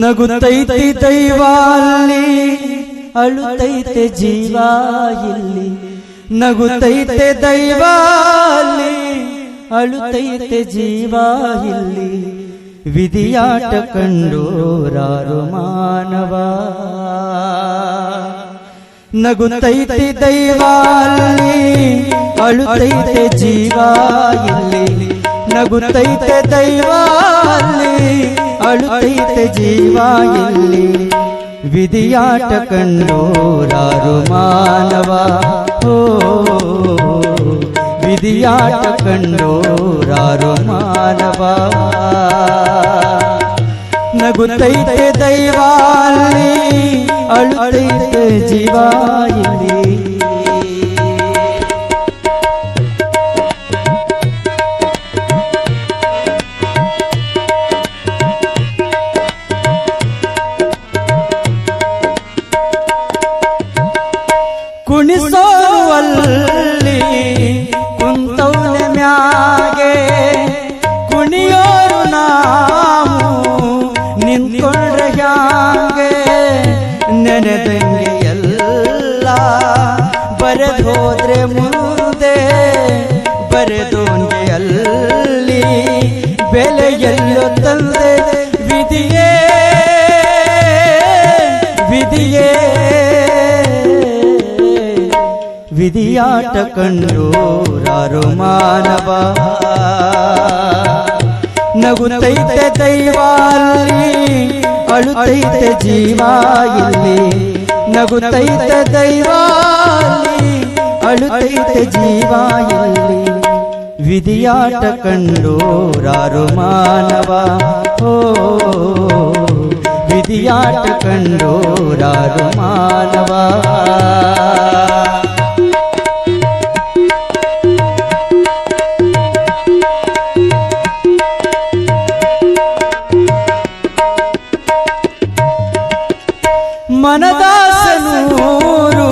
ನಗುತ್ತೈತೆ ದೈವ ಅಲ್ಲಿ ಅಳುತ್ತೈತೆ ಜೀವ ಇಲ್ಲಿ. ನಗುತ್ತೈತೆ ದೈವ ಅಲ್ಲಿ ಅಳುತ್ತೈತೆ ಜೀವ ಇಲ್ಲಿ. ವಿಧಿಯಾಟ ಕಂಡೋರಾರು ಮಾನವ. ನಗುತ್ತೈತೆ ದೈವ ಅಲ್ಲಿ ಅಳುತ್ತೈತೆ ಜೀವ ಇಲ್ಲಿ. ನಗುತ್ತೈತೆ ದೈವ ಅಲ್ಲಿ ಅಳುತ್ತೈತೆ ಜೀವ ಇಲ್ಲಿ. ವಿಧಿಯಾಟ ಕಂಡೋರಾರು ಮಾನವ. ಓ ವಿಧಿಯಾಟ ಕಂಡೋರಾರು ಮಾನವ. ನಗುತ್ತೈತೆ ದೈವ ಅಲ್ಲಿ ಅಳುತ್ತೈತೆ ಜೀವ ಇಲ್ಲಿ. ಕುಣಿಸೋರುವಲ್ಲಿ ಕುಂತೌನೆ ಮ್ಯಾಗೆ ಕುಣಿಯೋರು ನಾವು ನಿಂತ್ಕೊಂಡ್ರೆ ಹ್ಯಾಂಗೆ. ನೆನೆದಂಗೆ ಎಲ್ಲ ಬರೆದೋದ್ರೆ ಮುಂದೆ ಬರೆದೋನ್ಗೆ ಅಲ್ಲಿ ಬೆಲೆಯಲ್ಲೋ ತಂದೆ. ವಿಧಿಯೇ ವಿಧಿಯೇ ವಿಧಿಯಾಟ ಕಂಡೋರಾರು ಮಾನವ. ನಗುತ್ತೈತೆ ದೈವ ಅಲ್ಲಿ ಅಳುತ್ತೈತೆ ಜೀವ ಇಲ್ಲಿ. ನಗುತ್ತೈತೆ ದೈವ ಅಲ್ಲಿ ಅಳುತ್ತೈತೆ ಜೀವ ಇಲ್ಲಿ. ವಿಧಿಯಾಟ ಕಂಡೋರಾರು ಮಾನವ. ಓ ವಿಧಿಯಾಟ ಕಂಡೋರಾರು ಮಾನವ. ಮನದಾಸನೂರು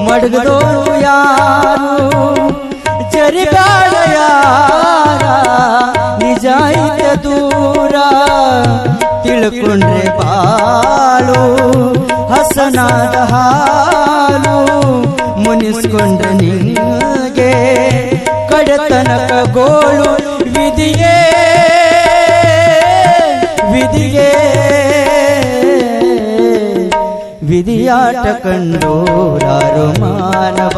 ಮಡಗದೋರು ಯಾರು ಜರಿಗಾಡ ಯಾರ ನಿಜಾಯಿತ ದೂರ. ತಿಳ್ಕೊಂಡ್ರೆ ಬಾಳು ಹಸನಾದ ಹಾಲು ಮುನಿಸ್ಕೊಂಡ್ರೆ ನಿನಗೆ ಕಡೆತನಕ ಗೋಳು. ವಿಧಿಯೇ ವಿಧಿಯೇ ವಿಧಿಯಾಟ ಕಂಡೋರಾರು ಮಾನವ.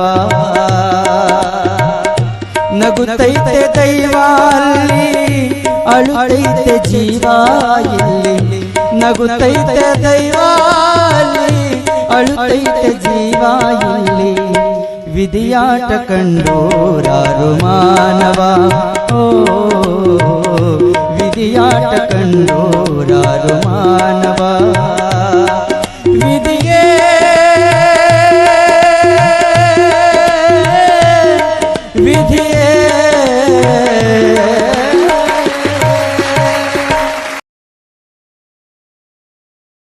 ನಗುತ್ತೈತೆ ದೈವ ಅಲ್ಲಿ ಅಳುತ್ತೈತೆ ಜೀವ ಇಲ್ಲಿ. ನಗುತ್ತೈತೆ ದೈವ ಅಲ್ಲಿ ಅಳುತ್ತೈತೆ ಜೀವ ಇಲ್ಲಿ. ವಿಧಿಯಾಟ ಕಂಡೋರಾರು ಮಾನವ. ಓ ವಿಧಿಯಾಟ ಕಂಡೋರಾರು ಮಾನವ. ವಿಧಿಯೇ ವಿಧಿಯೇ